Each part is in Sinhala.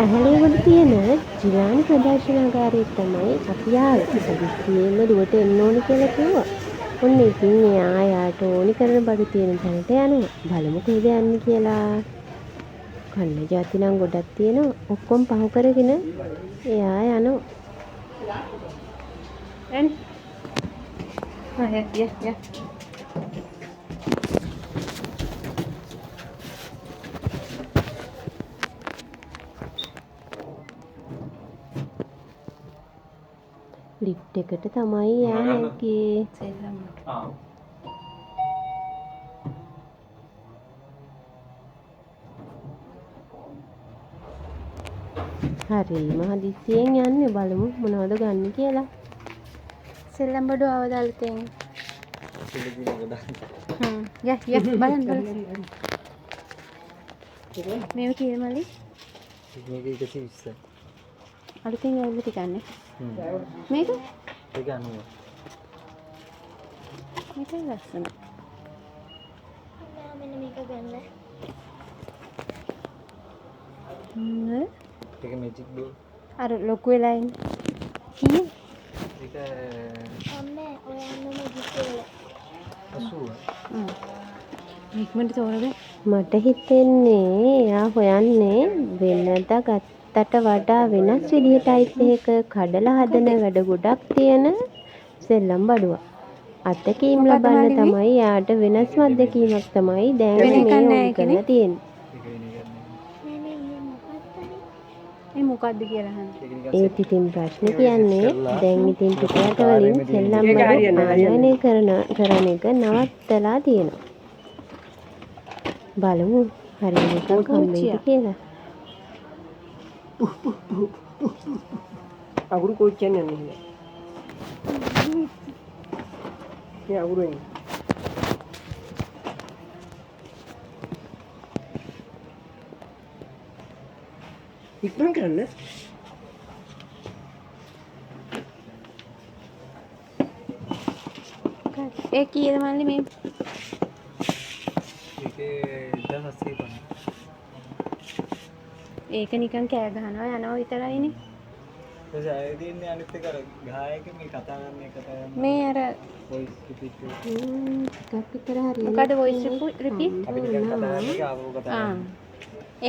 ඇහැලේගොඩ තියෙන ජිලානි ප්‍රදර්ශනාගාරයට තමයි අපි ආවේ. හදිස්සියෙන්ම දුවට එන්න ඕනි කියලා කිව්වා. ඔන්න ඉතින් එයා යාට ඕනි කරන බඩු තියෙන තැනට යනවා. බලමු කොහෙද යන්නේ කියලා. කන්න ජාති නම් ගොඩක් තියෙනවා. ඔක්කොම පහු කරගෙන එයා යනවා. එන්න. ය. ලිෆ්ට් එකට තමයි යා නැග්ගේ. හරිම හදිස්සියෙන් යන්නේ. බලමු මොනවද ගන්න කියලා. සෙල්ලම් බඩු ආවද අලුතෙන්? ය බලන්න. මේව කීයද මල්ලි? මේක 120. අලුතෙන් ඇවිල්ලා ටිකන්නේ. මේක? ඒක 90. මේක ලස්සන. මෙන්න මේක ගන්න. ඒක මැජික් බෝල්. අර ලොකු වෙලා ඉන්නේ. කීයේ? ඒක අම්මේ ඔයන්නම ගිහින් 80. ඉක්මනට තෝරගන්න. මට හිතෙන්නේ එයා හොයන්නේ වෙනදා ගත්තට වඩා වෙනස් විදිහට අයිස් එක කඩලා හදන වැඩ ගොඩක් තියෙන සෙල්ලම් බඩුවක්. අත්දැකීම් ලබන්න තමයි යාට වෙනස්ම අත්දැකීමක් තමයි දැන් මේ ඕන කරලා තියෙන්නේ. මේ මොකද්ද කියලා අහන්න. ඒත් ඉතින් ප්‍රශ්න කියන්නේ දැන් ඉතින් පිටරට වලින් සෙල්ලම් බඩු ආනයනය කරන එක නවත්තලා තියෙනවා. බලමු හරියට එකක් හම්බෙයිද කියලා. අගුරු කොච්චර යන්නේ? මේ අගුරු එන්නේ. ඉක්මන් කරන්න. ඒ කීයද මල්ලි මේ? ඒකේ 1800 පණ. ඒක නිකන් කෑ ගහනවා යනවා විතරයිනේ. ඒ ආයෙදින්නේ අනිත් එක අර ගායක මේ කතා කරන එක තමයි. මේ අර වොයිස් රිපීට් එක. ටිකක් විතර හරියට මොකද වොයිස් රිපීට්? අපි නිකන් කතා කරන එක ආවෝ කතා ආ. කරන.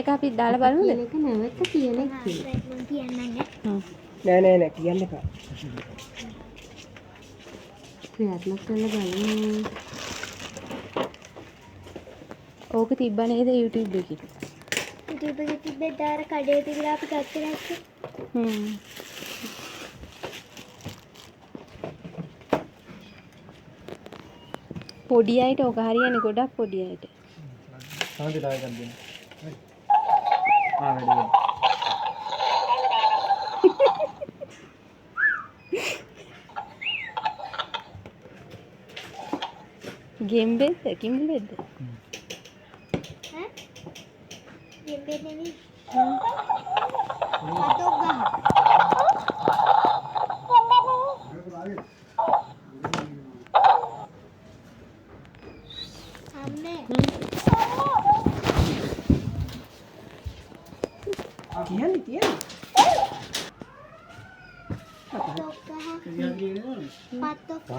ඒක අපි දාලා බලමුද? ඒක නැවත කියලා මම කියන්නන්නේ. නෑ කියන්න එපා. ක්‍රියාත්මක කරලා බලමු. ඕක තිබ්බ නේද YouTube එකේ? YouTube එකේ තිබ්බේ දාර කඩේ තිබිලා අපි ගත්තේ නැත්තේ. පොඩි අයට ඕක හරියන්නේ ගොඩක් පොඩි අයට. සමහර දායකයන් දෙන්න. වැඩි. ගෙම්බෙද්ද කිඹුලෙද්ද? ඈ? ගෙම්බේ නෙමෙයි. අතෝ ගහ. අම්මේ කියන්නේ. අතෝ ගහ. පතෝ ගහ.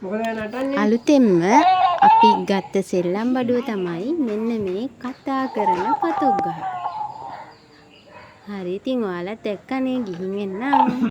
මොකද නටන්නේ? අලුතෙන්ම අපි ගත්ත සෙල්ලම් බඩුව තමයි මෙන්න මේ කතා කරන පතුක් ගහ. හරි ඉතින් ඔයාලත් එක්කනේ ගිහින් එන්නම්.